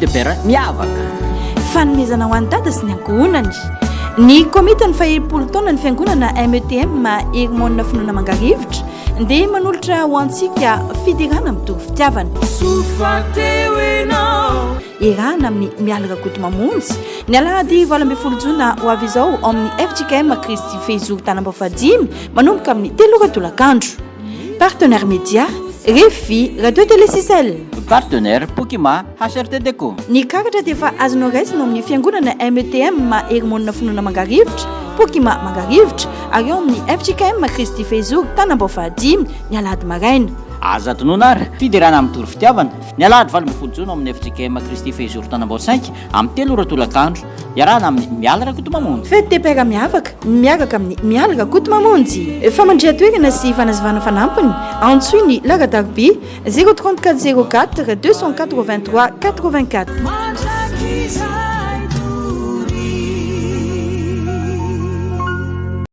fdpr miavaka fanomezana ho any dada sy ny ankohonany ny komita ny fahelim-polo taona ny fiangonana METM Egmona finoana mangarivotra dia manolotra ho antsika fidirana mitovy fitiavana irana amin'ny mialaka koto mamonjy ny alahady 12 jona ho avy izao ao amin'ny FJKM Kristy Fezory Tanambafadimy manomboka amin'ny 3 tolakandro. Partenaire média Refi Radio Télé Sisel. Partenaire Pokima HRTDeco. Ny karatra dia efa azonao raisina amin'ny fiangonana METM Egmona finoana mangarivotra Pokima mangarivotra ary ao amin'ny FJKM Kristy Fezory Tanambafadimy ny alahady maraina. Aza tonoana ary fidirana amin'ny toro fitiavana ny alahady 12 jona amin'ny FJKM Kristy Fezory Tanambao 5 amin'ny 3 tolakandro iarahana amin'ny miala rakoto mamonjy. Fety tepera miavaka miaraka amin'ny miala rakoto mamonjy. Famandria-toerana sy fanazavana fanampiny antsoiny Laradarby 034 04 283 84.